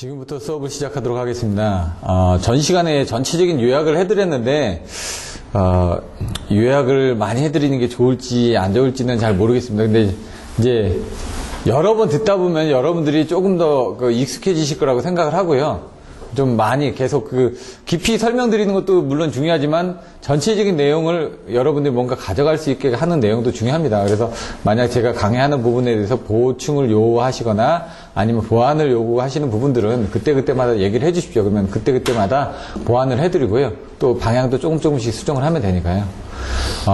지금부터 수업을 시작하도록 하겠습니다. 전 시간에 전체적인 요약을 해드렸는데 요약을 많이 해드리는 게 좋을지 안 좋을지는 잘 모르겠습니다. 근데 이제 여러 번 듣다 보면 여러분들이 조금 더 익숙해지실 거라고 생각을 하고요. 좀 많이 계속 깊이 설명드리는 것도 물론 중요하지만 전체적인 내용을 여러분들이 뭔가 가져갈 수 있게 하는 내용도 중요합니다. 그래서 만약 제가 강의하는 부분에 대해서 보충을 요구하시거나 아니면 보완을 요구하시는 부분들은 그때그때마다 얘기를 해 주십시오. 그러면 그때그때마다 보완을 해드리고요. 또 방향도 조금씩 수정을 하면 되니까요.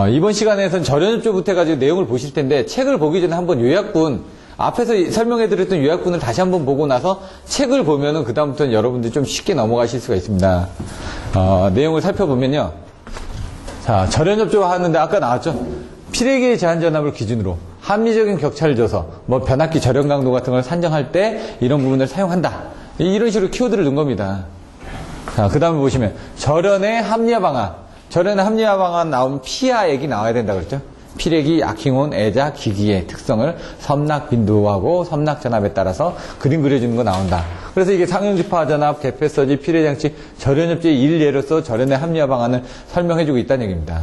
이번 시간에서는 절연접조부터 해가지고 내용을 보실 텐데 책을 보기 전에 한번 요약분 앞에서 설명해드렸던 요약분을 다시 한번 보고 나서 책을 보면은 그다음부터는 여러분들이 좀 쉽게 넘어가실 수가 있습니다. 내용을 살펴보면요. 자, 절연접조 하는데 아까 나왔죠? 피레기의 제한전압을 기준으로 합리적인 격차를 줘서 변압기 절연 강도 같은 걸 산정할 때 이런 부분을 사용한다. 이런 식으로 키워드를 넣은 겁니다. 자, 그 다음에 보시면 절연의 합리화 방안. 절연의 합리화 방안 나오면 피하액이 나와야 된다 그랬죠? 피레기, 악행온, 애자, 기기의 특성을 섬락 빈도하고 섬락 전압에 따라서 그림 그려주는 거 나온다. 그래서 이게 상용지파 전압, 개폐서지, 피레장치, 절연접지의 일예로서 절연의 합리화 방안을 설명해주고 있다는 얘기입니다.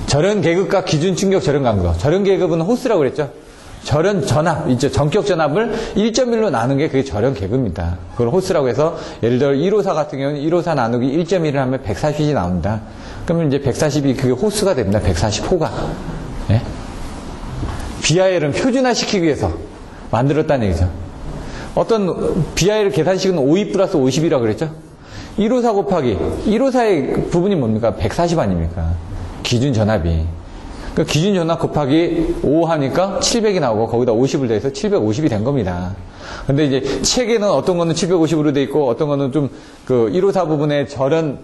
절연 계급과 기준 충격 절연 강도. 절연 계급은 호스라고 그랬죠. 절연 전압, 이제 전격 전압을 1.1로 나눈 게 그게 절연 계급입니다. 그걸 호스라고 해서 예를 들어 154 같은 경우는 154 나누기 1.1을 하면 140이 나옵니다. 그러면 이제 140이 그게 호수가 됩니다. 140호가. 예? BIL은 표준화시키기 위해서 만들었다는 얘기죠. 어떤 BIL 계산식은 52 플러스 50이라고 그랬죠. 154 곱하기 154의 부분이 뭡니까? 140 아닙니까? 기준 전압이. 그 기준 전압 곱하기 5 하니까 700이 나오고 거기다 50을 더해서 750이 된 겁니다. 근데 이제 책에는 어떤 거는 750으로 돼 있고 어떤 거는 좀 154 부분의 절연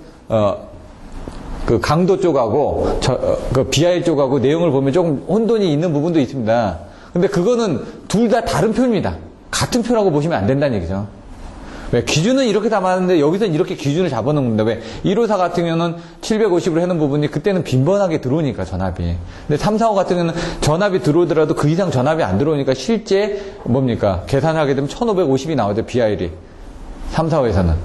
강도 쪽하고 BI 쪽하고 내용을 보면 조금 혼돈이 있는 부분도 있습니다. 근데 그거는 둘 다 다른 표입니다. 같은 표라고 보시면 안 된다는 얘기죠. 왜? 기준은 이렇게 담았는데 여기서는 이렇게 기준을 잡아놓은 겁니다. 왜? 154 같은 경우는 750으로 해놓은 부분이 그때는 빈번하게 들어오니까 전압이. 근데 345 같은 경우는 전압이 들어오더라도 그 이상 전압이 안 들어오니까 실제 뭡니까? 계산하게 되면 1550이 나오죠. BIL이. 345에서는.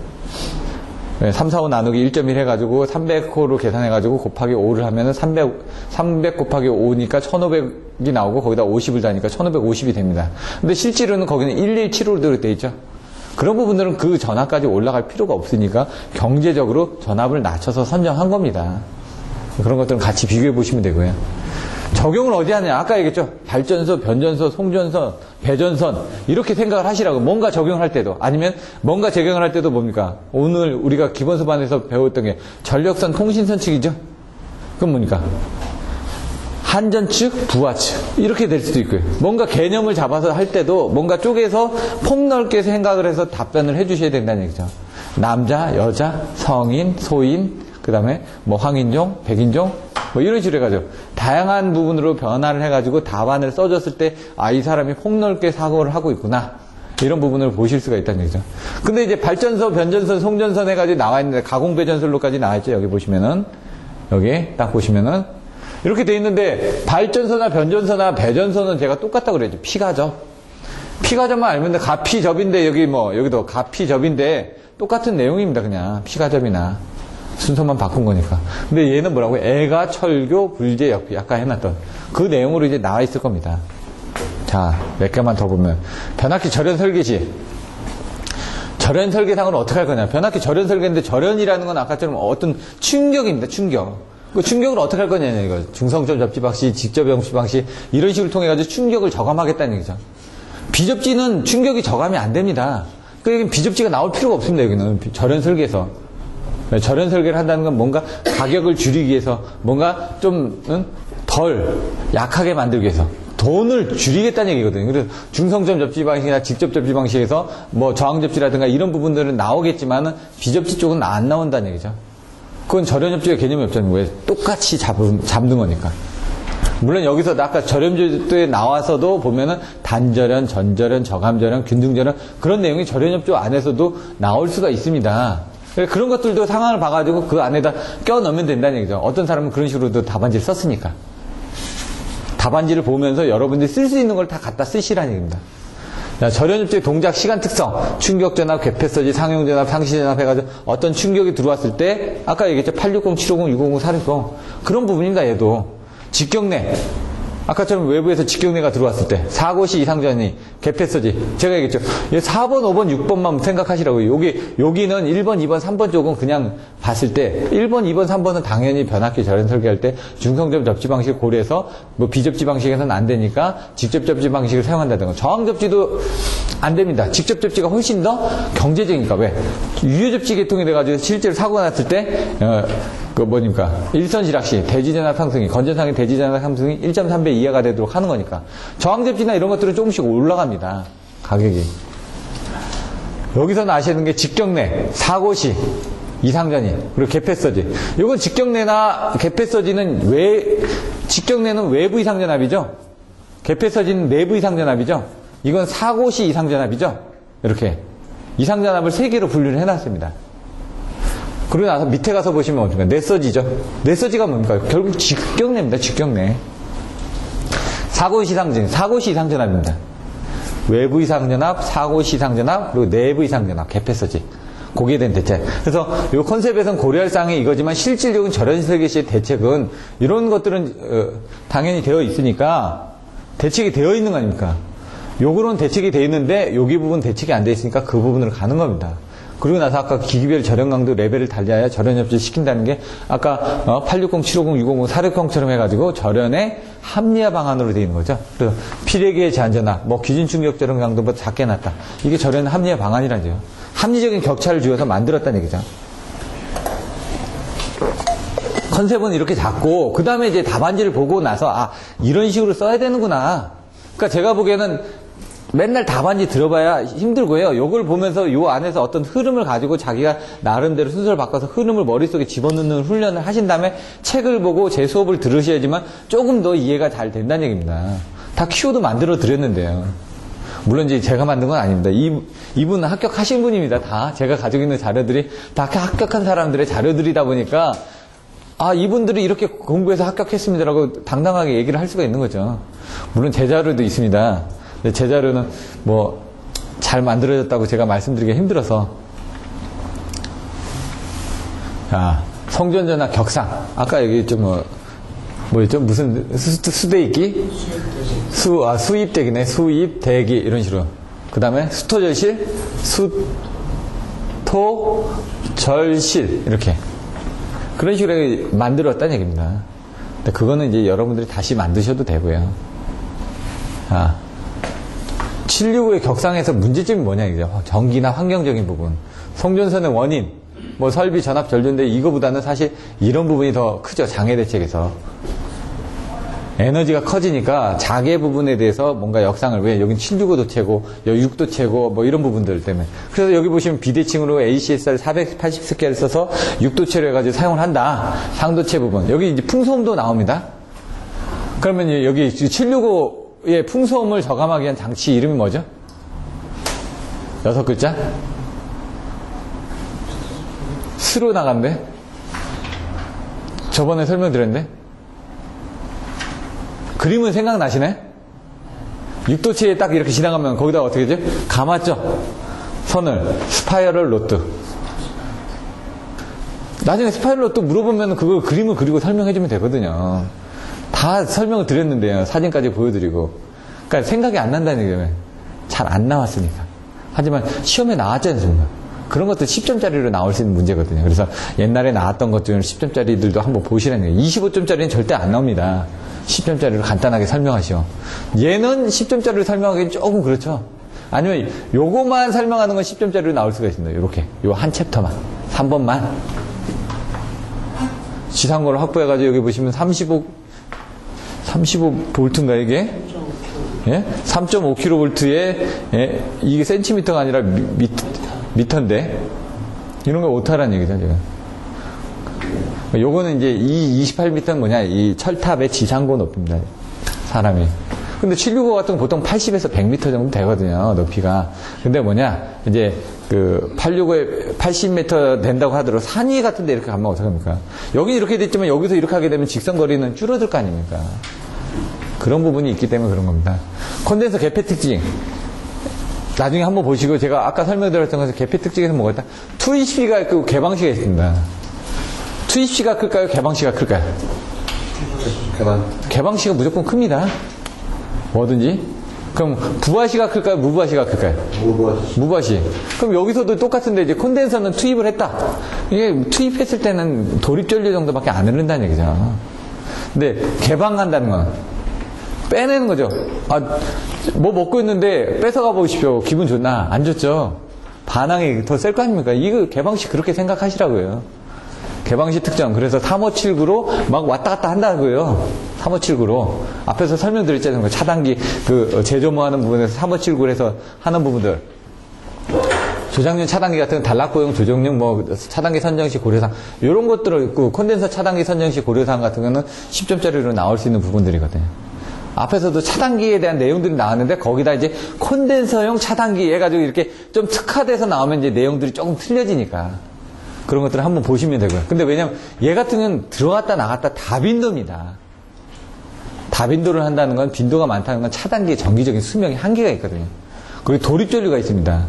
345 나누기 1.1 해가지고 300호로 계산해가지고 곱하기 5를 하면은 300 곱하기 5니까 1500이 나오고 거기다 50을 다니까 1550이 됩니다. 근데 실제로는 거기는 117호로 되어 있죠. 그런 부분들은 그 전압까지 올라갈 필요가 없으니까 경제적으로 전압을 낮춰서 선정한 겁니다. 그런 것들은 같이 비교해 보시면 되고요. 적용을 어디 하느냐? 아까 얘기했죠. 발전소, 변전소, 송전선, 배전선 이렇게 생각을 하시라고. 뭔가 적용을 할 때도 아니면 뭔가 적용을 할 때도 뭡니까? 오늘 우리가 기본 수반에서 배웠던 게 전력선, 통신선 측이죠. 그건 뭡니까? 한전측, 부하측 이렇게 될 수도 있고요. 뭔가 개념을 잡아서 할 때도 뭔가 쪼개서 폭넓게 생각을 해서 답변을 해주셔야 된다는 얘기죠. 남자, 여자, 성인, 소인, 그 다음에 황인종, 백인종 이런 식으로 해가지고 다양한 부분으로 변화를 해가지고 답안을 써줬을 때 이 사람이 폭넓게 사고를 하고 있구나 이런 부분을 보실 수가 있다는 얘기죠. 근데 이제 발전소, 변전선, 송전선 해가지고 나와 있는데 가공배전선로까지 나와있죠. 여기 보시면은 여기 딱 보시면은 이렇게 돼 있는데 발전소나 변전소나 배전소는 제가 똑같다고 그랬죠. 피가접. 피가접만 알면 돼. 가피접인데 여기도 가피접인데 똑같은 내용입니다. 그냥 피가접이나 순서만 바꾼 거니까. 근데 얘는 뭐라고? 애가, 철교, 불재, 역비 아까 해놨던 그 내용으로 이제 나와 있을 겁니다. 자, 몇 개만 더 보면 변압기 절연 설계시. 절연 설계상으로 어떻게 할 거냐? 변압기 절연 설계인데 절연이라는 건 아까처럼 어떤 충격입니다. 충격. 그 충격을 어떻게 할 거냐 이거. 중성점 접지 방식, 직접 영시 방식 이런 식으로 통해 가지고 충격을 저감하겠다는 얘기죠. 비접지는 충격이 저감이 안 됩니다. 그러니까 비접지가 나올 필요가 없습니다. 여기는 절연 설계에서. 절연 설계를 한다는 건 뭔가 가격을 줄이기 위해서 뭔가 좀 덜 약하게 만들기 위해서 돈을 줄이겠다는 얘기거든요. 그래서 중성점 접지 방식이나 직접 접지 방식에서 저항 접지라든가 이런 부분들은 나오겠지만은 비접지 쪽은 안 나온다는 얘기죠. 그건 절연 접지가 개념이 없잖아요. 왜? 똑같이 잡는 거니까. 물론 여기서 아까 절연접조에 나와서도 보면은 단절연, 전절연, 저감절연, 균등절연 그런 내용이 절연접조 안에서도 나올 수가 있습니다. 그런 것들도 상황을 봐가지고 그 안에다 껴 넣으면 된다는 얘기죠. 어떤 사람은 그런 식으로도 답안지를 썼으니까. 답안지를 보면서 여러분들이 쓸 수 있는 걸 다 갖다 쓰시라는 얘기입니다. 자, 절연접지의 동작 시간 특성, 충격전압, 개폐서지, 상용전압, 상시전압 해가지고 어떤 충격이 들어왔을 때 아까 얘기했죠. 860, 750, 650, 460 그런 부분입니다. 얘도 직경내 아까처럼 외부에서 직경내가 들어왔을 때 사고시 이상전이 개폐서지 제가 얘기했죠. 4번, 5번, 6번만 생각하시라고요. 여기는 1번, 2번, 3번 쪽은 그냥 봤을 때 1번, 2번, 3번은 당연히 변압기 절연 설계할 때 중성접 접지 방식을 고려해서 뭐 비접지 방식에서는 안 되니까 직접 접지 방식을 사용한다든가 저항 접지도 안 됩니다. 직접 접지가 훨씬 더 경제적이니까 왜? 유효 접지 계통이 돼가지고 실제로 사고가 났을 때 일선실학시 대지전압 상승이 건전상의 대지전압 상승이 1.3배 이하가 되도록 하는 거니까 저항접지나 이런 것들은 조금씩 올라갑니다. 가격이. 여기서는 아시는 게 직경내, 사고시, 이상전이 그리고 개폐서지. 이건 직경내나 개폐서지는 직경내는 외부 이상전압이죠. 개폐서지는 내부 이상전압이죠. 이건 사고시 이상전압이죠. 이렇게 이상전압을 3개로 분류를 해놨습니다. 그러고 나서 밑에 가서 보시면 뭡니까? 내서지죠. 내서지가 뭡니까? 결국 직경내입니다. 직경내. 사고시 이상전압, 사고시 이상전압입니다. 외부 이상전압, 사고시 이상전압, 그리고 내부 이상전압, 개폐서지. 거기에 대한 대책. 그래서 이 컨셉에서는 고려할 사항이 이거지만 실질적인 절연설계시의 대책은 이런 것들은 당연히 되어 있으니까 대책이 되어 있는 거 아닙니까? 요거는 대책이 되어 있는데 여기 부분 대책이 안 되어 있으니까 그 부분으로 가는 겁니다. 그리고 나서 아까 기기별 절연 강도 레벨을 달려야 절연 접지를 시킨다는 게 아까 860, 750, 650, 460처럼 해가지고 절연의 합리화 방안으로 되어 있는 거죠. 그래서 피레기의 제한전압, 기준 충격 절연 강도보다 작게 놨다. 이게 절연 합리화 방안이라죠. 합리적인 격차를 주어서 만들었다는 얘기죠. 컨셉은 이렇게 잡고 그 다음에 이제 답안지를 보고 나서 이런 식으로 써야 되는구나. 그러니까 제가 보기에는 맨날 답안지 들어봐야 힘들고요. 요걸 보면서 요 안에서 어떤 흐름을 가지고 자기가 나름대로 순서를 바꿔서 흐름을 머릿속에 집어넣는 훈련을 하신 다음에 책을 보고 제 수업을 들으셔야지만 조금 더 이해가 잘 된다는 얘기입니다. 다 키워드 만들어 드렸는데요. 물론 이제 제가 만든 건 아닙니다. 이분은 합격하신 분입니다. 다 제가 가지고 있는 자료들이 다 합격한 사람들의 자료들이다 보니까 이분들이 이렇게 공부해서 합격했습니다라고 당당하게 얘기를 할 수가 있는 거죠. 물론 제 자료도 있습니다. 근데 제 자료는 잘 만들어졌다고 제가 말씀드리기가 힘들어서. 성전전압 격상. 아까 얘기했죠. 뭐였죠? 무슨 수대입기? 수입대기네. 수입대기 이런 식으로. 그 다음에 수토절실, 수토절실 이렇게 그런 식으로 만들었다는 얘기입니다. 근데 그거는 이제 여러분들이 다시 만드셔도 되고요. 765의 격상에서 문제점이 뭐냐 이죠. 전기나 환경적인 부분, 송전선의 원인, 설비, 전압, 전류인데 이거보다는 사실 이런 부분이 더 크죠. 장애 대책에서 에너지가 커지니까 자개 부분에 대해서 뭔가 역상을 왜 여긴 765도 채고 6도 채고 이런 부분들 때문에. 그래서 여기 보시면 비대칭으로 ACSR 480스케일을 써서 6도체로 해가지고 사용을 한다. 상도체 부분 여기 이제 풍소음도 나옵니다. 그러면 여기 765의 풍소음을 저감하기 위한 장치 이름이 뭐죠? 6글자? 스로 나간대? 저번에 설명드렸는데? 그림은 생각나시네? 6도체에 딱 이렇게 지나가면 거기다 어떻게 되죠? 감았죠? 선을. 스파이럴 로드. 나중에 스파이럴 로드 물어보면 그거 그림을 그리고 설명해주면 되거든요. 다 설명을 드렸는데요. 사진까지 보여드리고. 그러니까 생각이 안 난다는 얘기예요. 잘 안 나왔으니까. 하지만 시험에 나왔지 않습니까? 그런 것도 10점짜리로 나올 수 있는 문제거든요. 그래서 옛날에 나왔던 것 중 10점짜리들도 한번 보시라는 거예요. 25점짜리는 절대 안 나옵니다. 10점짜리로 간단하게 설명하시오. 얘는 10점짜리로 설명하기는 조금 그렇죠. 아니면 요거만 설명하는 건 10점짜리로 나올 수가 있습니다. 요렇게. 요 한 챕터만. 3번만. 지상고를 확보해가지고 여기 보시면 35볼트인가 이게? 3.5kV에 이게 센티미터가 아니라 미터인데 이런 거 오타라는 얘기죠 지금. 요거는 이제 이 28m는 뭐냐, 이 철탑의 지상고 높이입니다. 사람이. 근데 765 같은 건 보통 80에서 100m 정도 되거든요, 높이가. 근데 뭐냐, 이제 그 865에 80m 된다고 하더라도 산 위 같은 데 이렇게 가면 어떡합니까? 여기 이렇게 됐지만 여기서 이렇게 하게 되면 직선거리는 줄어들 거 아닙니까? 그런 부분이 있기 때문에 그런 겁니다. 콘덴서 개폐 특징. 나중에 한번 보시고 제가 아까 설명드렸던 것은 계피 특징에서 뭐가 있다? 투입시가 있고 개방시가 있습니다. 투입시가 클까요? 개방시가 클까요? 개방시가 무조건 큽니다. 뭐든지. 그럼 부하시가 클까요? 무부하시가 클까요? 무부하시. 그럼 여기서도 똑같은데 이제 콘덴서는 투입을 했다. 이게 투입했을 때는 도립전류 정도밖에 안 흐른다는 얘기죠. 근데 개방한다는 건 빼내는 거죠. 아, 뭐 먹고 있는데 뺏어가 보십시오. 기분 좋나? 안 좋죠. 반항이 더 셀 거 아닙니까? 이거 개방시 그렇게 생각하시라고요. 개방시 특정. 그래서 357구로 막 왔다 갔다 한다고요. 357구로. 앞에서 설명드렸잖아요. 차단기, 제조모 하는 부분에서 357구로 해서 하는 부분들. 조작용 차단기 같은 단락고용 조정용 차단기 선정시 고려사항. 이런 것들을 있고, 콘덴서 차단기 선정시 고려사항 같은 거는 10점짜리로 나올 수 있는 부분들이거든요. 앞에서도 차단기에 대한 내용들이 나왔는데, 거기다 이제 콘덴서용 차단기 해가지고 이렇게 좀 특화돼서 나오면 이제 내용들이 조금 틀려지니까. 그런 것들을 한번 보시면 되고요. 근데 왜냐면 얘 같은 경우는 들어갔다 나갔다 다빈도입니다. 다빈도를 한다는 건 빈도가 많다는 건 차단기의 정기적인 수명이 한계가 있거든요. 그리고 도립전류가 있습니다.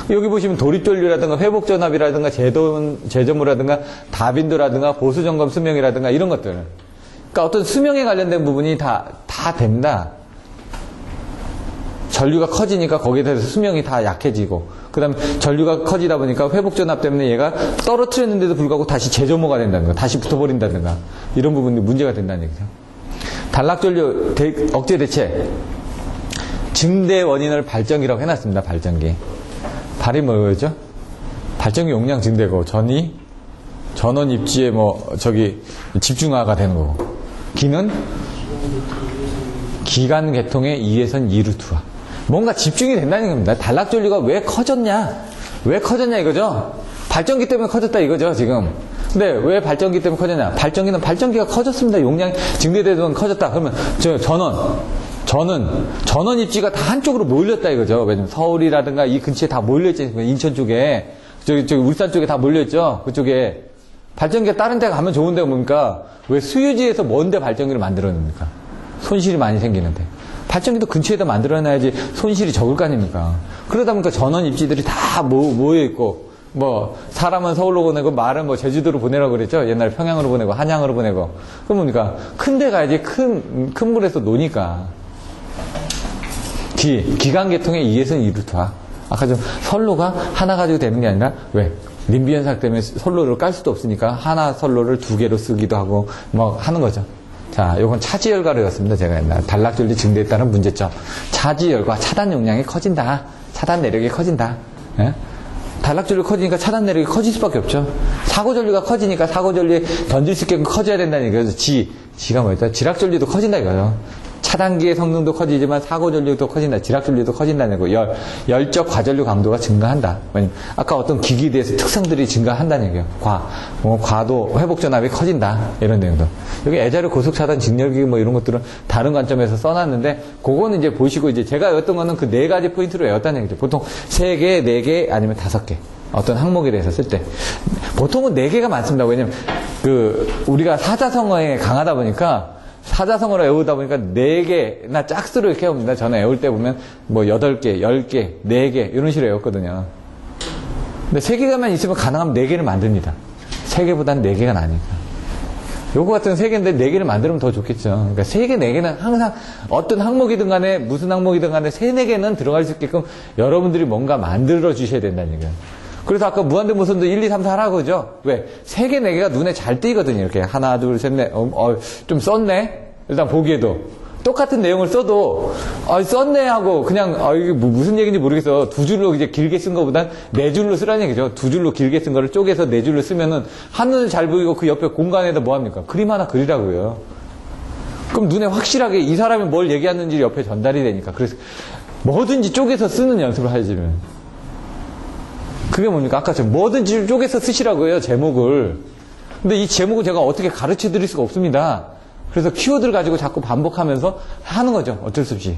여기 보시면 도립전류라든가 회복전압이라든가 제점무라든가 다빈도라든가 보수점검 수명이라든가 이런 것들. 그러니까 어떤 수명에 관련된 부분이 다 됩니다. 전류가 커지니까 거기에 대해서 수명이 다 약해지고, 그 다음에 전류가 커지다 보니까 회복전압 때문에 얘가 떨어뜨렸는데도 불구하고 다시 재점호가 된다든가, 다시 붙어버린다든가, 이런 부분이 문제가 된다는 얘기죠. 단락전류 억제 대책. 증대 원인을 발전기라고 해놨습니다. 발전기. 발이 뭐였죠? 발전기 용량 증대고, 전원 입지에 집중화가 되는 거고. 기는 기관 계통의 2에선 2루트화. 뭔가 집중이 된다는 겁니다. 단락전류가 왜 커졌냐 이거죠. 발전기 때문에 커졌다 이거죠 지금. 근데 왜 발전기 때문에 커졌냐? 발전기가 커졌습니다. 용량이 증대되던 커졌다. 그러면 전원 입지가 다 한쪽으로 몰렸다 이거죠. 왜냐면 서울이라든가 이 근처에 다 몰려있지. 인천 쪽에 저기 울산 쪽에 다 몰려있죠. 그쪽에 발전기가 다른 데 가면 좋은 데가 뭡니까? 왜 수유지에서 먼데 발전기를 만들어 놓습니까? 손실이 많이 생기는데. 발전기도 근처에다 만들어놔야지 손실이 적을 거 아닙니까? 그러다 보니까 전원 입지들이 다 모여있고, 사람은 서울로 보내고, 말은 제주도로 보내라고 그랬죠? 옛날에 평양으로 보내고, 한양으로 보내고. 그럼 뭡니까? 큰 데 가야지 큰 물에서 노니까. 기관 계통의 2에서는 2루트화. 아까 좀 선로가 하나 가지고 되는 게 아니라, 왜? 림비 현상 때문에 선로를 깔 수도 없으니까 하나 선로를 두 개로 쓰기도 하고, 하는 거죠. 자, 요건 차지열과로였습니다. 제가 옛날 단락전류 증대에 따른 문제점. 차지열과 차단 용량이 커진다. 차단 내력이 커진다. 예? 단락전류 커지니까 차단 내력이 커질 수밖에 없죠. 사고전류가 커지니까 사고전류에 던질 수 있게끔 커져야 된다는 얘기죠. 지가 뭐였다? 지락전류도 커진다 이거죠. 차단기의 성능도 커지지만 사고전류도 커진다. 지락전류도 커진다는 거고, 열적 과전류 강도가 증가한다. 왜냐면 아까 어떤 기기에 대해서 특성들이 증가한다는 얘기예요. 과도 회복전압이 커진다. 이런 내용도. 여기 애자료 고속차단 직렬기기 이런 것들은 다른 관점에서 써놨는데, 그거는 이제 보시고, 이제 제가 외웠던 거는 그 4가지 포인트로 외웠다는 얘기죠. 보통 3개, 4개, 아니면 5개. 어떤 항목에 대해서 쓸 때. 보통은 4개가 많습니다. 왜냐면 우리가 사자성어에 강하다 보니까, 사자성어로 외우다 보니까 4개나 짝수로 이렇게 외웁니다. 저는 외울 때 보면 8개, 10개, 4개 이런 식으로 외웠거든요. 근데 3개가만 있으면 가능하면 4개를 만듭니다. 3개보다는 4개가 나니까. 요거 같은 3개인데 4개를 만들면 더 좋겠죠. 그러니까 3개, 4개는 항상 어떤 항목이든 간에 무슨 항목이든 간에 3, 4개는 들어갈 수 있게끔 여러분들이 뭔가 만들어 주셔야 된다는 얘기예요. 그래서 아까 무한대 모선도 1, 2, 3, 4 하라고 그러죠? 왜? 3개, 4개가 눈에 잘 띄거든요. 이렇게. 하나, 둘, 셋, 넷. 좀 썼네? 일단 보기에도. 똑같은 내용을 써도, 썼네 하고, 그냥, 이게 무슨 얘기인지 모르겠어. 2줄로 이제 길게 쓴 것보단 4줄로 쓰라는 얘기죠. 2줄로 길게 쓴 거를 쪼개서 4줄로 쓰면은, 하늘 잘 보이고 그 옆에 공간에다 뭐 합니까? 그림 하나 그리라고요. 그럼 눈에 확실하게 이 사람이 뭘 얘기하는지 옆에 전달이 되니까. 그래서 뭐든지 쪼개서 쓰는 연습을 하시면. 그게 뭡니까? 아까처럼 뭐든지 쪼개서 쓰시라고요, 제목을. 근데 이 제목을 제가 어떻게 가르쳐 드릴 수가 없습니다. 그래서 키워드를 가지고 자꾸 반복하면서 하는 거죠. 어쩔 수 없이.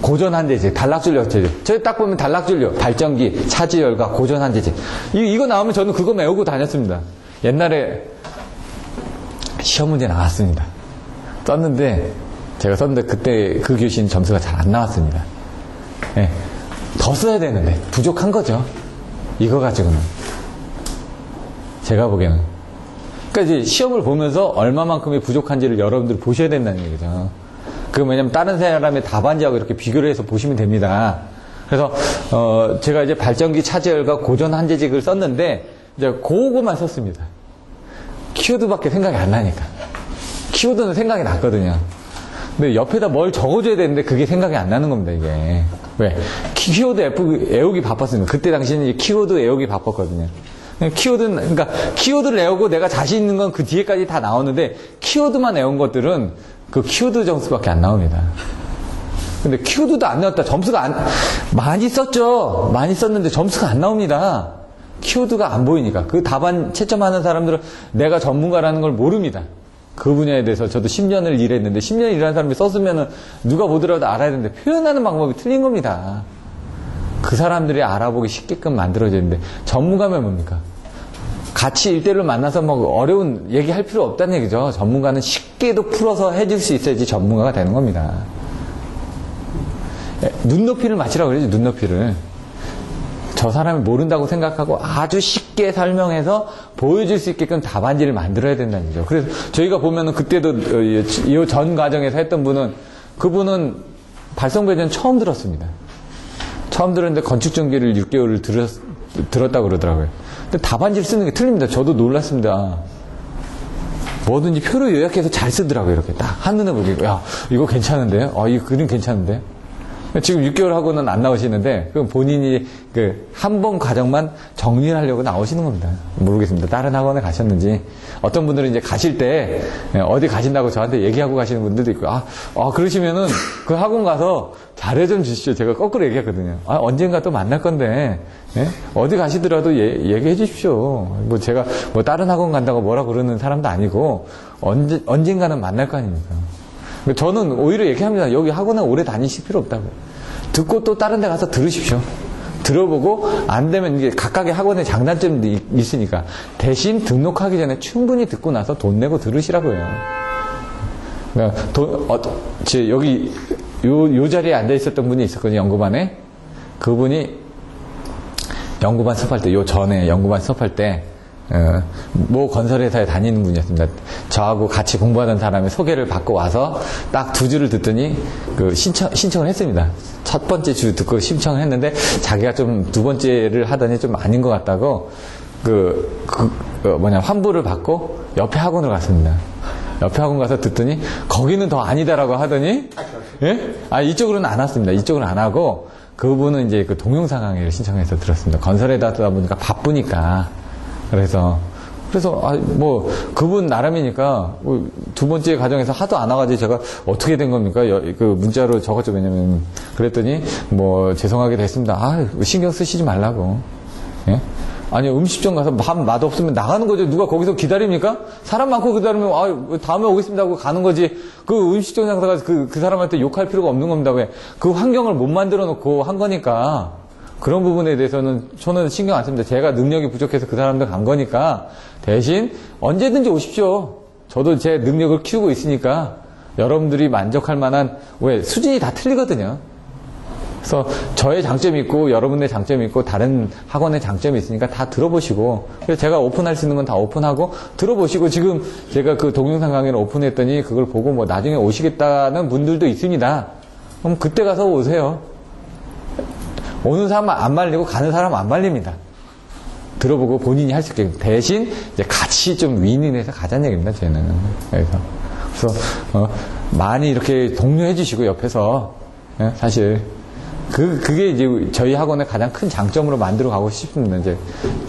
고전한대제, 단락전류 억제제. 저기 딱 보면 단락전류, 발전기, 차지열과 고전한대제. 이거 나오면 저는 그거 외우고 다녔습니다. 옛날에 시험 문제 나왔습니다. 제가 썼는데 그때 그 교시는 점수가 잘 안 나왔습니다. 예. 더 써야 되는데 부족한 거죠. 이거 가지고는 제가 보기에는. 그러니까 이제 시험을 보면서 얼마만큼이 부족한지를 여러분들이 보셔야 된다는 얘기죠. 그 왜냐면 다른 사람의 답안지하고 이렇게 비교를 해서 보시면 됩니다. 그래서 제가 이제 발전기 차지열과 고전 한재직을 썼는데 이제 그거만 썼습니다. 키워드밖에 생각이 안 나니까. 키워드는 생각이 났거든요. 근데 옆에다 뭘 적어줘야 되는데 그게 생각이 안 나는 겁니다, 이게. 왜? 키워드 애우기 바빴습니다. 그때 당시에는 키워드 애우기 바빴거든요. 그러니까 키워드를 애우고 내가 자신 있는 건 그 뒤에까지 다 나오는데 키워드만 애운 것들은 그 키워드 점수밖에 안 나옵니다. 근데 키워드도 안 나왔다. 점수가 많이 썼죠. 많이 썼는데 점수가 안 나옵니다. 키워드가 안 보이니까. 그 답안 채점하는 사람들은 내가 전문가라는 걸 모릅니다. 그 분야에 대해서 저도 10년을 일했는데 10년 일하는 사람이 썼으면 누가 보더라도 알아야 되는데 표현하는 방법이 틀린 겁니다. 그 사람들이 알아보기 쉽게끔 만들어져야 되는데 전문가면 뭡니까? 같이 1대1로 만나서 뭐 어려운 얘기할 필요 없다는 얘기죠. 전문가는 쉽게도 풀어서 해줄 수 있어야지 전문가가 되는 겁니다. 눈높이를 맞추라고 그러죠. 눈높이를. 저 사람이 모른다고 생각하고 아주 쉽게 설명해서 보여줄 수 있게끔 답안지를 만들어야 된다는 거죠. 그래서 저희가 보면은 그때도 이 전 과정에서 했던 분은 그분은 발성배전 처음 들었습니다. 처음 들었는데 건축전기를 6개월을 들었다고 그러더라고요. 근데 답안지를 쓰는 게 틀립니다. 저도 놀랐습니다. 뭐든지 표로 요약해서 잘 쓰더라고요. 이렇게 딱 한눈에 보기, 야, 이거 괜찮은데요? 이 그림 괜찮은데? 지금 6개월 하고는 안 나오시는데, 그 본인이 한 번 과정만 정리를 하려고 나오시는 겁니다. 모르겠습니다. 다른 학원에 가셨는지. 어떤 분들은 이제 가실 때, 어디 가신다고 저한테 얘기하고 가시는 분들도 있고, 그러시면은 그 학원 가서 자료 좀 주시죠. 제가 거꾸로 얘기했거든요. 언젠가 또 만날 건데, 예? 어디 가시더라도 얘기해 주십시오. 뭐 제가 뭐 다른 학원 간다고 뭐라 그러는 사람도 아니고, 언젠가는 만날 거 아닙니까? 저는 오히려 얘기합니다. 여기 학원은 오래 다니실 필요 없다고. 듣고 또 다른 데 가서 들으십시오. 들어보고 안 되면 이게 각각의 학원의 장단점이 있으니까 대신 등록하기 전에 충분히 듣고 나서 돈 내고 들으시라고요. 그러니까 여기 요 자리에 앉아 있었던 분이 있었거든요. 연구반에. 그분이 연구반 수업할 때, 요 전에 연구반 수업할 때 모 건설회사에 다니는 분이었습니다. 저하고 같이 공부하던 사람의 소개를 받고 와서 딱 2주를 듣더니 신청을 했습니다. 첫 번째 주 듣고 신청을 했는데 자기가 좀 2번째를 하더니 좀 아닌 것 같다고 환불을 받고 옆에 학원을 갔습니다. 옆에 학원 가서 듣더니 거기는 더 아니다라고 하더니 예? 이쪽으로는 안 왔습니다. 이쪽으로는 안 하고 그분은 이제 동영상 강의를 신청해서 들었습니다. 건설에다 하다 보니까 바쁘니까. 그래서 그분 나름이니까 2번째 과정에서 하도 안 와가지고 제가 어떻게 된 겁니까? 문자로 적었죠. 왜냐면 그랬더니 죄송하게 됐습니다. 신경 쓰시지 말라고. 예? 아니 음식점 가서 맛 없으면 나가는 거죠. 누가 거기서 기다립니까? 사람 많고 기다리면 다음에 오겠습니다 하고 가는 거지. 그 음식점 장사가 그 사람한테 욕할 필요가 없는 겁니다. 왜? 그 환경을 못 만들어 놓고 한 거니까. 그런 부분에 대해서는 저는 신경 안 씁니다. 제가 능력이 부족해서 그 사람들 간 거니까 대신 언제든지 오십시오. 저도 제 능력을 키우고 있으니까 여러분들이 만족할 만한 수준이 다 틀리거든요. 그래서 저의 장점이 있고 여러분의 장점이 있고 다른 학원의 장점이 있으니까 다 들어보시고 그래서 제가 오픈할 수 있는 건 다 오픈하고 들어보시고 지금 제가 그 동영상 강의를 오픈했더니 그걸 보고 나중에 오시겠다는 분들도 있습니다. 그럼 그때 가서 오세요. 오는 사람은 안 말리고 가는 사람은 안 말립니다. 들어보고 본인이 할 수 있게 대신 이제 같이 좀 윈윈해서 가자는 얘기입니다. 저는 그래서 많이 이렇게 독려해 주시고 옆에서 사실 그게 이제 저희 학원의 가장 큰 장점으로 만들어 가고 싶습니다. 이제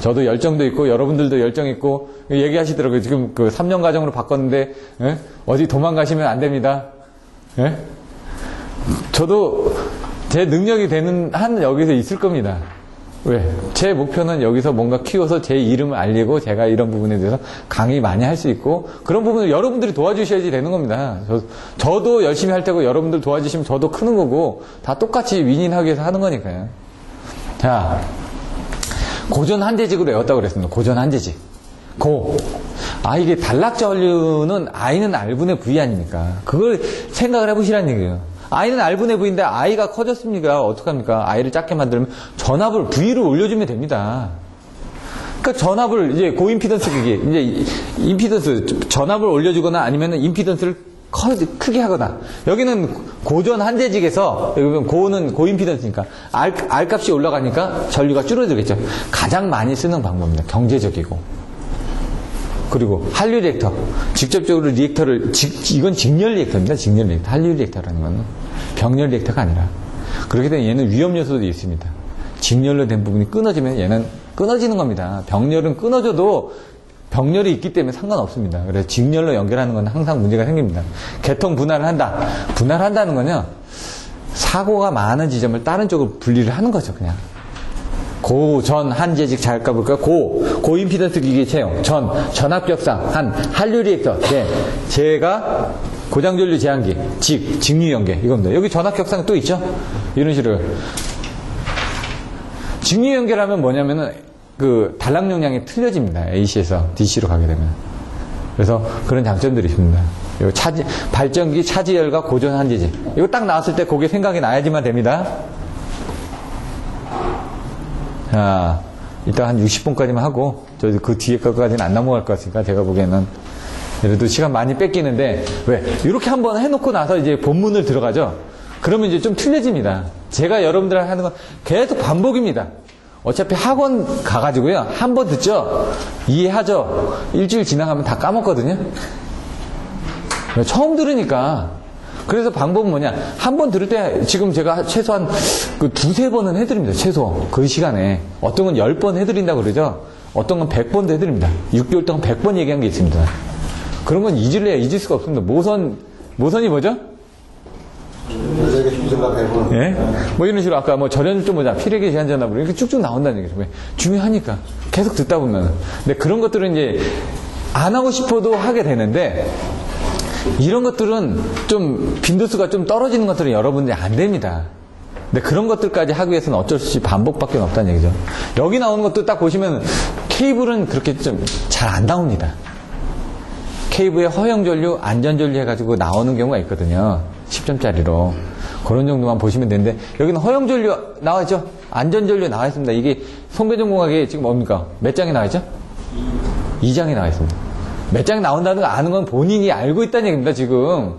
저도 열정도 있고 여러분들도 열정 있고 얘기하시더라고요. 지금 3년 과정으로 바꿨는데 어디 도망가시면 안 됩니다. 저도 제 능력이 되는 한 여기서 있을 겁니다. 왜? 제 목표는 여기서 뭔가 키워서 제 이름을 알리고 제가 이런 부분에 대해서 강의 많이 할 수 있고 그런 부분을 여러분들이 도와주셔야지 되는 겁니다. 저도 열심히 할 테고 여러분들 도와주시면 저도 크는 거고 다 똑같이 윈윈하기 위해서 하는 거니까요. 자, 고전 한재직으로 외웠다고 그랬습니다. 고전 한재직. 이게 단락전류는 I는 R분의 V 아닙니까? 그걸 생각을 해보시라는 얘기예요. I는 R분의 V인데 I가 커졌습니까? 어떡합니까? I를 작게 만들면 전압을 V로 올려주면 됩니다. 그러니까 전압을 이제 고임피던스 이제 임피던스 전압을 올려주거나 아니면은 임피던스를 크게 하거나, 여기는 고전 한재직에서 여기 보면 고는 고임피던스니까 R 값이 올라가니까 전류가 줄어들겠죠. 가장 많이 쓰는 방법입니다. 경제적이고. 그리고 한류 리액터, 직접적으로 리액터를 이건 직렬 리액터입니다. 직렬 리액터. 한류 리액터라는 건 병렬 리액터가 아니라. 그렇게 되면 얘는 위험 요소도 있습니다. 직렬로 된 부분이 끊어지면 얘는 끊어지는 겁니다. 병렬은 끊어져도 병렬이 있기 때문에 상관없습니다. 그래서 직렬로 연결하는 건 항상 문제가 생깁니다. 계통 분할을 한다. 분할한다는 건요, 사고가 많은 지점을 다른 쪽으로 분리를 하는 거죠, 그냥. 고전 한재직 자극과 볼까요? 고임피던스 기계 채용, 전압격상 한 한류 리액터, 제가 고장전류 제한기, 직류 연계, 이겁니다. 여기 전압격상 또 있죠? 이런 식으로. 직류 연결하면 뭐냐면은 그 단락 용량이 틀려집니다. AC에서 DC로 가게 되면. 그래서 그런 장점들이 있습니다. 요 발전기 차지열과 고전 한재직. 이거 딱 나왔을 때 그게 생각이 나야지만 됩니다. 자, 일단 한 60분까지만 하고, 저희 그 뒤에 것까지는 안 넘어갈 것 같으니까 제가 보기에는. 그래도 시간 많이 뺏기는데, 왜? 이렇게 한번 해놓고 나서 이제 본문을 들어가죠? 그러면 이제 좀 틀려집니다. 제가 여러분들한테 하는 건 계속 반복입니다. 어차피 학원 가가지고요, 한 번 듣죠? 이해하죠? 일주일 지나가면 다 까먹거든요? 처음 들으니까. 그래서 방법은 뭐냐? 한 번 들을 때, 지금 제가 최소한 그 두세 번은 해드립니다. 최소. 그 시간에. 어떤 건 10번 해드린다고 그러죠? 어떤 건 100번도 해드립니다. 6개월 동안 100번 얘기한 게 있습니다. 그런 건 잊을 수가 없습니다. 모선이 뭐죠? 예? 뭐 이런 식으로 아까 뭐 절연좀 뭐냐, 피레기 제한전압으로 이렇게 쭉쭉 나온다는 얘기죠. 왜? 중요하니까. 계속 듣다 보면. 근데 그런 것들은 이제 안 하고 싶어도 하게 되는데, 이런 것들은 좀 빈도수가 좀 떨어지는 것들은 여러분들이 안 됩니다. 근데 그런 것들까지 하기 위해서는 어쩔 수 없이 반복밖에 없다는 얘기죠. 여기 나오는 것도 딱 보시면 케이블은 그렇게 좀 잘 안 나옵니다. 케이블에 허용전류, 안전전류 해가지고 나오는 경우가 있거든요. 10점짜리로. 그런 정도만 보시면 되는데, 여기는 허용전류 나와있죠? 안전전류 나와있습니다. 이게 송배전공학에 지금 뭡니까? 몇 장이 나와있죠? 2장이 나와있습니다. 몇 장이 나온다는 거 아는 건 본인이 알고 있다는 얘기입니다, 지금.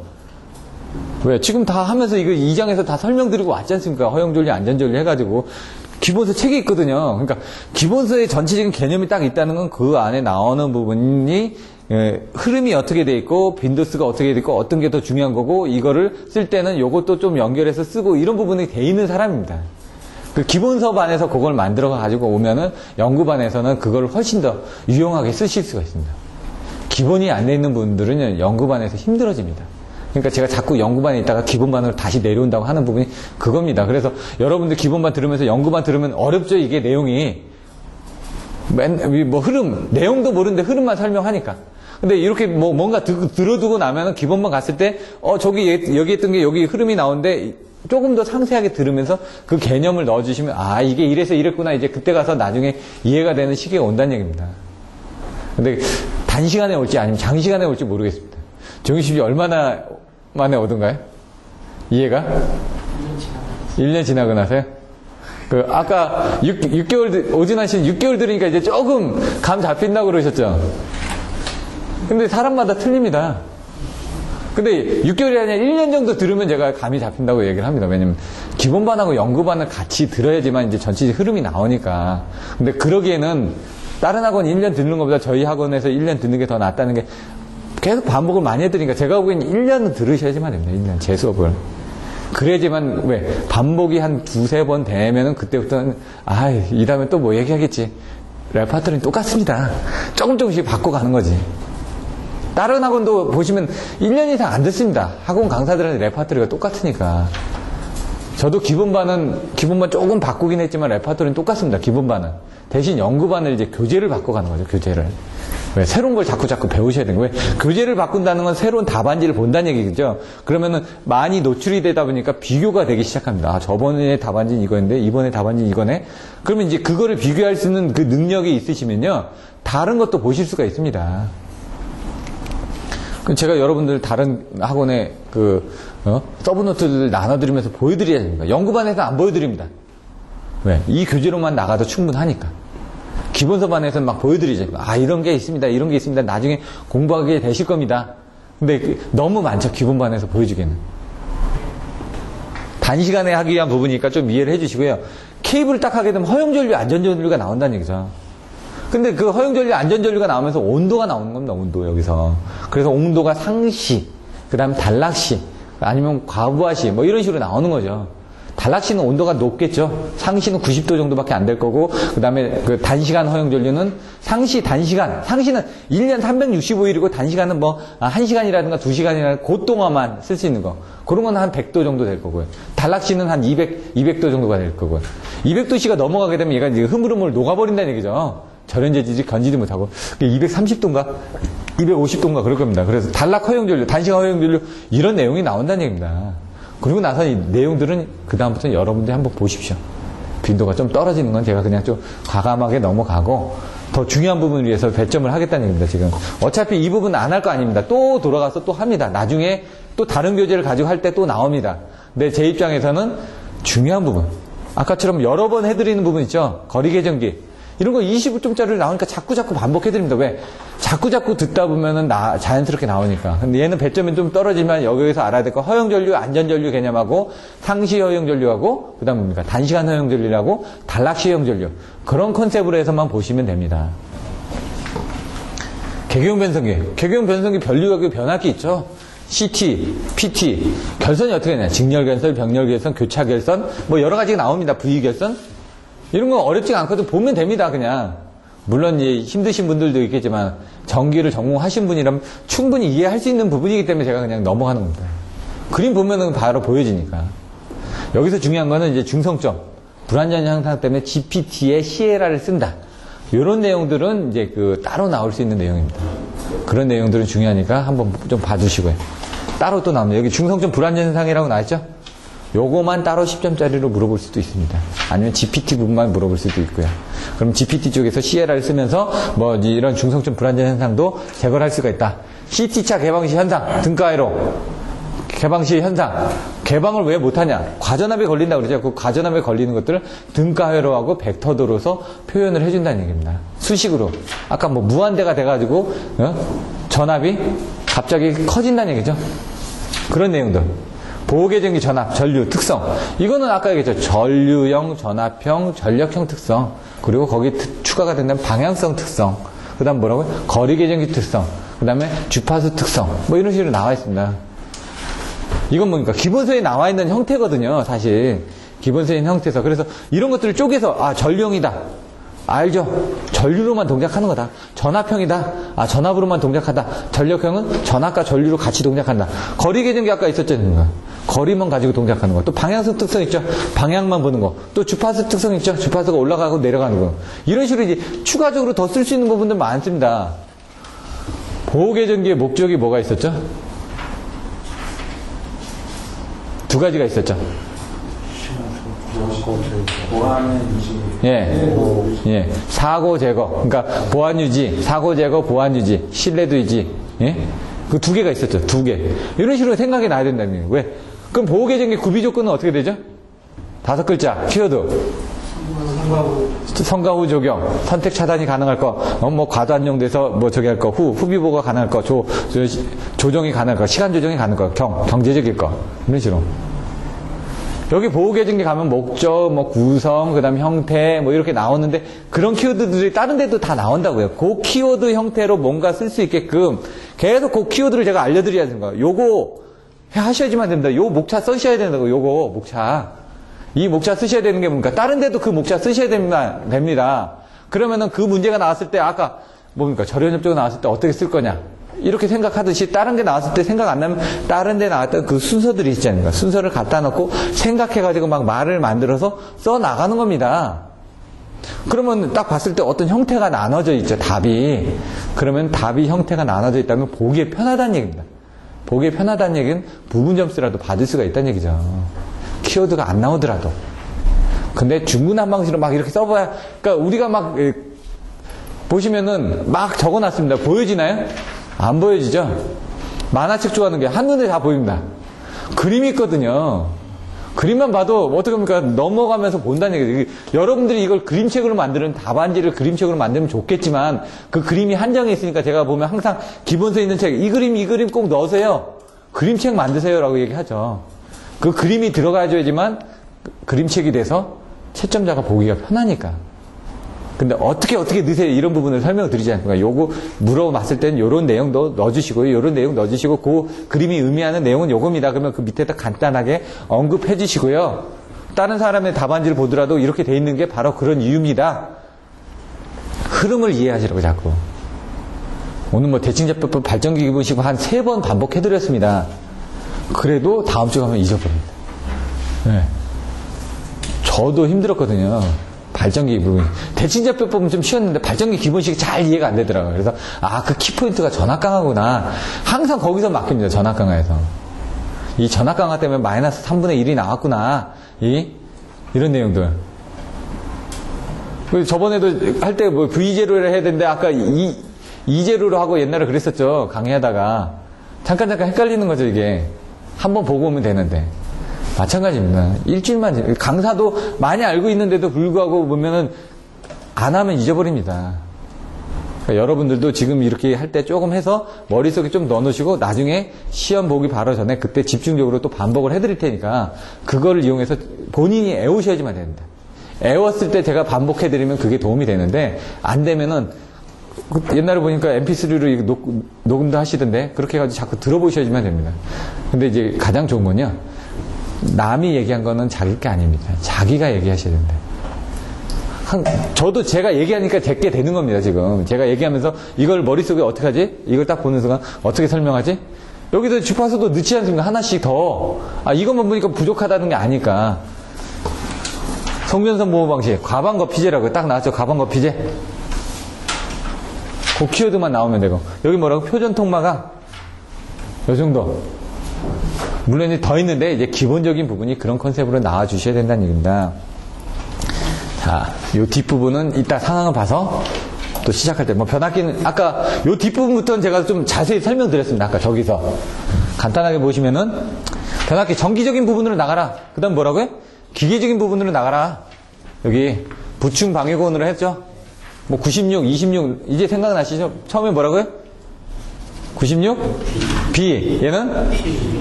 왜? 지금 다 하면서 이거 2장에서 다 설명드리고 왔지 않습니까? 허용전류, 안전전류 해가지고. 기본서 책이 있거든요. 그러니까 기본서의 전체적인 개념이 딱 있다는 건 그 안에 나오는 부분이 흐름이 어떻게 돼 있고 빈도수가 어떻게 돼 있고 어떤 게 더 중요한 거고 이거를 쓸 때는 요것도 좀 연결해서 쓰고 이런 부분이 돼 있는 사람입니다. 그 기본서반에서 그걸 만들어 가지고 오면은 연구반에서는 그걸 훨씬 더 유용하게 쓰실 수가 있습니다. 기본이 안 돼 있는 분들은 연구반에서 힘들어집니다. 그러니까 제가 자꾸 연구반에 있다가 기본반으로 다시 내려온다고 하는 부분이 그겁니다. 그래서 여러분들 기본반 들으면서 연구반 들으면 어렵죠, 이게 내용이. 뭐 흐름, 내용도 모르는데 흐름만 설명하니까. 근데 이렇게 뭐 뭔가 들어두고 나면은 기본반 갔을 때, 저기 여기 했던 게 여기 흐름이 나오는데 조금 더 상세하게 들으면서 그 개념을 넣어주시면, 아, 이게 이래서 이랬구나. 이제 그때 가서 나중에 이해가 되는 시기가 온다는 얘기입니다. 근데 단시간에 올지 아니면 장시간에 올지 모르겠습니다. 정유십이 얼마나 만에 오던가요? 이해가? 1년 지나고 나서요? 그, 아까 6개월, 오진환 씨는 6개월 들으니까 이제 조금 감 잡힌다고 그러셨죠? 근데 사람마다 틀립니다. 근데 6개월이 아니라 1년 정도 들으면 제가 감이 잡힌다고 얘기를 합니다. 왜냐면 기본반하고 연구반을 같이 들어야지만 이제 전체적 흐름이 나오니까. 근데 그러기에는 다른 학원 1년 듣는 것보다 저희 학원에서 1년 듣는 게 더 낫다는 게 계속 반복을 많이 해드리니까 제가 보기엔 1년은 들으셔야지만 됩니다. 1년 제 수업을. 그래야지만 왜 반복이 한 두세 번 되면은 그때부터는 이 다음에 또 뭐 얘기하겠지. 레퍼토리는 똑같습니다. 조금씩 바꿔가는 거지. 다른 학원도 보시면 1년 이상 안 듣습니다. 학원 강사들한테 레퍼토리가 똑같으니까. 저도 기본반 조금 바꾸긴 했지만 레퍼토리는 똑같습니다. 기본반은. 대신 연구반을 이제 교재를 바꿔가는 거죠. 교재를. 왜? 새로운 걸 자꾸 배우셔야 되는 거예요. 왜? 교재를 바꾼다는 건 새로운 답안지를 본다는 얘기죠. 그러면은 많이 노출이 되다 보니까 비교가 되기 시작합니다. 아, 저번에 답안지는 이거였는데 이번에 답안지는 이거네. 그러면 이제 그거를 비교할 수 있는 그 능력이 있으시면요. 다른 것도 보실 수가 있습니다. 제가 여러분들 다른 학원에 서브노트들 나눠드리면서 보여드려야 됩니다. 연구반에서 안 보여드립니다. 왜? 이 교재로만 나가도 충분하니까. 기본서반에서는 막 보여드리죠. 아, 이런 게 있습니다. 이런 게 있습니다. 나중에 공부하게 되실 겁니다. 근데 너무 많죠. 기본반에서 보여주기는. 단시간에 하기 위한 부분이니까 좀 이해를 해주시고요. 케이블을 딱 하게 되면 허용전류, 안전전류가 나온다는 얘기죠. 근데 그 허용전류, 안전전류가 나오면서 온도가 나오는 겁니다. 온도, 여기서. 그래서 온도가 상시, 그 다음에 단락시, 아니면 과부하시, 뭐 이런 식으로 나오는 거죠. 단락시는 온도가 높겠죠. 상시는 90도 정도밖에 안 될 거고, 그 다음에 그 단시간 허용전류는 상시, 단시간. 상시는 1년 365일이고, 단시간은 뭐, 1시간이라든가 2시간이라든가 그 동안만 쓸 수 있는 거. 그런 건 한 100도 정도 될 거고요. 단락시는 한 200도 정도가 될 거고요. 200도씨가 넘어가게 되면 얘가 이제 흐물흐물 녹아버린다는 얘기죠. 절연재질이 견디지 못하고. 230도인가? 250도인가 그럴 겁니다. 그래서 단락 허용전류, 단시간 허용전류, 이런 내용이 나온다는 얘기입니다. 그리고 나서 이 내용들은 그다음부터는 여러분들이 한번 보십시오. 빈도가 좀 떨어지는 건 제가 그냥 좀 과감하게 넘어가고 더 중요한 부분을 위해서 배점을 하겠다는 얘기입니다. 지금 어차피 이 부분 안 할 거 아닙니다. 또 돌아가서 또 합니다. 나중에 또 다른 교재를 가지고 할 때 또 나옵니다. 근데 제 입장에서는 중요한 부분, 아까처럼 여러 번 해드리는 부분 있죠. 거리계정기 이런 거 25점짜리를 나오니까 자꾸 반복해드립니다. 왜? 자꾸 듣다 보면은 자연스럽게 나오니까. 근데 얘는 배점이 좀 떨어지면 여기서 알아야 될 거 허용전류, 안전전류 개념하고 상시 허용전류하고 그 다음 뭡니까? 단시간 허용전류라고 단락시 허용전류. 그런 컨셉으로 해서만 보시면 됩니다. 개교용 변성기. 개교용 변성기 변류하고 변압기 있죠. CT, PT. 결선이 어떻게 되냐? 직렬결선, 병렬결선, 교차결선 뭐 여러 가지가 나옵니다. V결선. 이런 건 어렵지가 않거든. 보면 됩니다, 그냥. 물론, 힘드신 분들도 있겠지만, 전기를 전공하신 분이라면 충분히 이해할 수 있는 부분이기 때문에 제가 그냥 넘어가는 겁니다. 그림 보면은 바로 보여지니까. 여기서 중요한 거는 이제 중성점, 불완전 향상 때문에 GPT에 시에라를 쓴다. 이런 내용들은 이제 따로 나올 수 있는 내용입니다. 그런 내용들은 중요하니까 한번 좀 봐주시고요. 따로 또 나옵니다. 여기 중성점 불완전 현상이라고 나왔죠? 요거만 따로 10점짜리로 물어볼 수도 있습니다. 아니면 GPT 부분만 물어볼 수도 있고요. 그럼 GPT 쪽에서 시에라를 쓰면서 뭐 이런 중성점 불완전 현상도 제거를 할 수가 있다. CT차 개방시 현상, 등가회로 개방시 현상. 개방을 왜 못하냐? 과전압에 걸린다고 그러죠. 그 과전압에 걸리는 것들을 등가회로하고 벡터도로서 표현을 해준다는 얘기입니다. 수식으로. 아까 뭐 무한대가 돼가지고 전압이 갑자기 커진다는 얘기죠. 그런 내용들. 보호계정기 전압, 전류, 특성. 이거는 아까 얘기했죠. 전류형, 전압형, 전력형 특성. 그리고 거기 추가가 된다면 방향성 특성. 그 다음 뭐라고요? 거리계정기 특성. 그 다음에 주파수 특성. 뭐 이런 식으로 나와 있습니다. 이건 뭡니까? 기본서에 나와 있는 형태거든요, 사실. 기본서에 있는 형태에서. 그래서 이런 것들을 쪼개서, 전류형이다. 알죠? 전류로만 동작하는 거다. 전압형이다. 전압으로만 동작하다. 전력형은 전압과 전류로 같이 동작한다. 거리 계정기 아까 있었잖아요. 거리만 가지고 동작하는 거. 또 방향성 특성 있죠? 방향만 보는 거. 또 주파수 특성 있죠? 주파수가 올라가고 내려가는 거. 이런 식으로 이제 추가적으로 더 쓸 수 있는 부분들 많습니다. 보호 계정기의 목적이 뭐가 있었죠? 두 가지가 있었죠. 사고 제거. 그러니까 보안 유지, 사고 제거, 보안 유지, 신뢰도 유지. 그 두 개가 있었죠. 두 개. 이런 식으로 생각이 나야 된다는 거예요. 왜? 그럼 보호 계정기 구비 조건은 어떻게 되죠? 5글자. 키워드. 성과 후 적용. 선택 차단이 가능할 거. 뭐 과도안정돼서 뭐 저기 할 거. 후비 보고가 가능할 거. 조정이 가능할 거. 시간 조정이 가능할 거. 경제적일 거. 이런 식으로. 여기 보호계정기 가면 목적, 뭐 구성, 그 다음에 형태, 뭐 이렇게 나오는데 그런 키워드들이 다른 데도 다 나온다고요. 그 키워드 형태로 뭔가 쓸 수 있게끔 계속 그 키워드를 제가 알려드려야 되는 거예요. 요거 하셔야지만 됩니다. 요 목차 쓰셔야 된다고, 요거 목차. 이 목차 쓰셔야 되는 게 뭡니까? 다른 데도 그 목차 쓰셔야 됩니다. 그러면은 그 문제가 나왔을 때 아까 뭡니까? 절연접조가 나왔을 때 어떻게 쓸 거냐? 이렇게 생각하듯이 다른 게 나왔을 때 생각 안 나면 다른 데 나왔던 그 순서들이 있지 않습니까? 순서를 갖다 놓고 생각해가지고 막 말을 만들어서 써 나가는 겁니다. 그러면 딱 봤을 때 어떤 형태가 나눠져 있죠, 답이. 그러면 답이 형태가 나눠져 있다면 보기에 편하다는 얘기입니다. 보기에 편하다는 얘기는 부분 점수라도 받을 수가 있다는 얘기죠. 키워드가 안 나오더라도. 근데 중구난방식으로 막 이렇게 써봐야, 그러니까 우리가 막 보시면은 막 적어놨습니다. 보여지나요? 안 보여지죠? 만화책 좋아하는 게 한눈에 다 보입니다. 그림이 있거든요. 그림만 봐도 어떻게 합니까? 넘어가면서 본다는 얘기죠. 여러분들이 이걸 그림책으로 만드는 답안지를 그림책으로 만들면 좋겠지만 그 그림이 한정이 있으니까 제가 보면 항상 기본서에 있는 책, 이 그림 꼭 넣으세요. 그림책 만드세요라고 얘기하죠. 그 그림이 들어가줘야지만 그림책이 돼서 채점자가 보기가 편하니까. 근데 어떻게 넣으세요? 이런 부분을 설명을 드리지 않습니까? 요거 물어봤을 때는 요런 내용도 넣어주시고요. 요런 내용 넣어주시고 그 그림이 의미하는 내용은 요겁니다. 그러면 그 밑에다 간단하게 언급해 주시고요. 다른 사람의 답안지를 보더라도 이렇게 돼 있는 게 바로 그런 이유입니다. 흐름을 이해하시라고 자꾸. 오늘 뭐 대칭제법법 발전기 기본식 한 3번 반복해 드렸습니다. 그래도 다음 주 가면 잊어버립니다. 네. 저도 힘들었거든요. 발전기 부분. 대칭제법법은 좀 쉬웠는데 발전기 기본식이 잘 이해가 안 되더라고요. 그래서 그 키포인트가 전압강화구나. 항상 거기서 막힙니다. 전압강화에서. 이 전압강화 때문에 마이너스 3분의 1이 나왔구나. 이런 내용들. 저번에도 할 때 뭐 V제로를 해야 되는데 아까 E제로로 하고 옛날에 그랬었죠. 강의하다가. 잠깐 헷갈리는 거죠, 이게. 한번 보고 오면 되는데. 마찬가지입니다. 일주일만, 강사도 많이 알고 있는데도 불구하고 보면은 안 하면 잊어버립니다. 그러니까 여러분들도 지금 이렇게 할 때 조금 해서 머릿속에 좀 넣어놓으시고 나중에 시험 보기 바로 전에 그때 집중적으로 또 반복을 해드릴 테니까 그걸 이용해서 본인이 애우셔야지만 됩니다. 애웠을 때 제가 반복해드리면 그게 도움이 되는데 안 되면은 옛날에 보니까 mp3로 녹음도 하시던데 그렇게 해가지고 자꾸 들어보셔야지만 됩니다. 근데 이제 가장 좋은 건요. 남이 얘기한 거는 자기 게 아닙니다. 자기가 얘기하셔야 된다. 저도 제가 얘기하니까 제게 되는 겁니다, 지금. 제가 얘기하면서 이걸 머릿속에 어떻게 하지? 이걸 딱 보는 순간 어떻게 설명하지? 여기도 주파수도 넣지 않습니까? 하나씩 더. 이것만 보니까 부족하다는 게 아니까. 송변선 보호 방식, 과반거피제라고 딱 나왔죠? 과반거피제. 그 키워드만 나오면 되고. 여기 뭐라고? 표전통마가 요 정도. 물론 이제 더 있는데 이제 기본적인 부분이 그런 컨셉으로 나와 주셔야 된다는 얘기입니다. 자, 요 뒷부분은 이따 상황을 봐서 또 시작할 때 뭐 변압기는 아까 요 뒷부분부터는 제가 좀 자세히 설명드렸습니다. 아까 저기서 간단하게 보시면은 변압기 정기적인 부분으로 나가라. 그다음 뭐라고요? 기계적인 부분으로 나가라. 여기 부충 방해곤으로 했죠. 뭐 96, 26 이제 생각나시죠? 처음에 뭐라고요? 96? B. 얘는?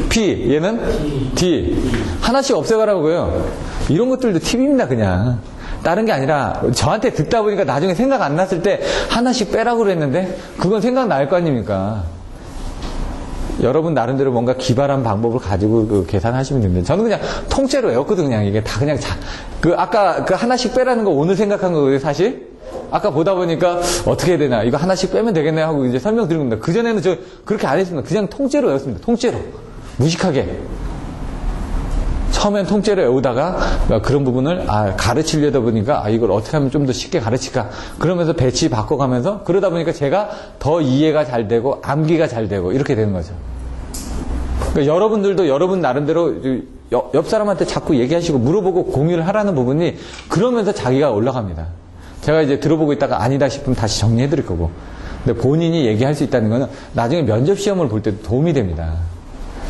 P. 얘는? D. 하나씩 없애가라고요. 이런 것들도 팁입니다, 그냥. 다른 게 아니라, 저한테 듣다 보니까 나중에 생각 안 났을 때 하나씩 빼라고 그랬는데, 그건 생각날 거 아닙니까? 여러분 나름대로 뭔가 기발한 방법을 가지고 계산하시면 됩니다. 저는 그냥 통째로 외웠거든요, 그냥. 이게 다 그냥 아까 하나씩 빼라는 거 오늘 생각한 거예요, 사실? 아까 보다 보니까 어떻게 해야 되나 이거 하나씩 빼면 되겠네 하고 이제 설명드린 겁니다. 그전에는 저 그렇게 안 했습니다. 그냥 통째로 외웠습니다. 통째로 무식하게 처음엔 통째로 외우다가 그런 부분을 가르치려다 보니까 이걸 어떻게 하면 좀 더 쉽게 가르칠까 그러면서 배치 바꿔가면서 그러다 보니까 제가 더 이해가 잘 되고 암기가 잘 되고 이렇게 되는 거죠. 그러니까 여러분들도 여러분 나름대로 옆 사람한테 자꾸 얘기하시고 물어보고 공유를 하라는 부분이 그러면서 자기가 올라갑니다. 제가 이제 들어보고 있다가 아니다 싶으면 다시 정리해 드릴 거고. 근데 본인이 얘기할 수 있다는 거는 나중에 면접 시험을 볼 때도 도움이 됩니다.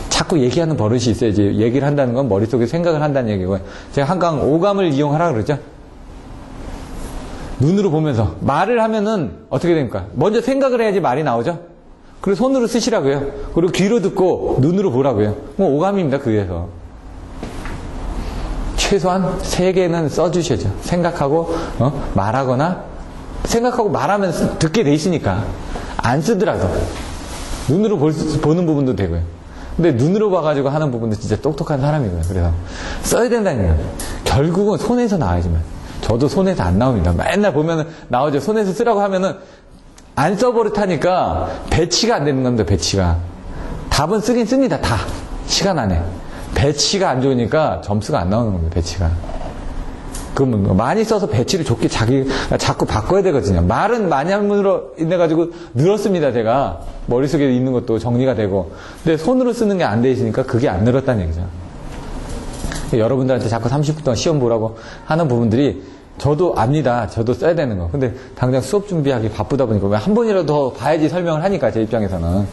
자꾸 얘기하는 버릇이 있어야지. 얘기를 한다는 건 머릿속에 생각을 한다는 얘기고요. 제가 한강 오감을 이용하라 그러죠. 눈으로 보면서. 말을 하면은 어떻게 됩니까? 먼저 생각을 해야지 말이 나오죠. 그리고 손으로 쓰시라고요. 그리고 귀로 듣고 눈으로 보라고요. 뭐 오감입니다. 그래서. 최소한 3개는 써주셔야죠. 생각하고 말하거나 생각하고 말하면 듣게 돼 있으니까 안 쓰더라도 눈으로 보는 부분도 되고요. 근데 눈으로 봐가지고 하는 부분도 진짜 똑똑한 사람이고요. 그래서 써야 된다는 거예요. 결국은 손에서 나와야지만. 저도 손에서 안 나옵니다. 맨날 보면은 나오죠. 손에서 쓰라고 하면은 안 써버릇하니까 배치가 안 되는 겁니다. 배치가. 답은 쓰긴 씁니다. 다 시간 안에. 배치가 안 좋으니까 점수가 안 나오는 겁니다. 배치가. 그러면 많이 써서 배치를 좋게 자기가 자꾸 바꿔야 되거든요. 말은 많이 함으로 인해 가지고 늘었습니다. 제가 머릿속에 있는 것도 정리가 되고. 근데 손으로 쓰는 게 안 돼 있으니까 그게 안 늘었다는 얘기죠. 여러분들한테 자꾸 30분 동안 시험 보라고 하는 부분들이 저도 압니다. 저도 써야 되는 거. 근데 당장 수업 준비하기 바쁘다 보니까 왜 한 번이라도 더 봐야지 설명을 하니까 제 입장에서는.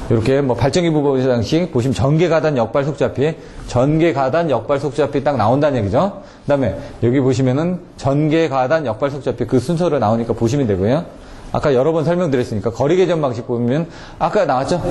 이렇게 뭐 발전기부 방식 보시면 전개가단 역발 속잡이, 전개가단 역발 속잡이 딱 나온다는 얘기죠. 그 다음에 여기 보시면은 전개가단 역발 속잡이 그 순서로 나오니까 보시면 되고요. 아까 여러 번 설명드렸으니까 거리 계전 방식 보면 아까 나왔죠?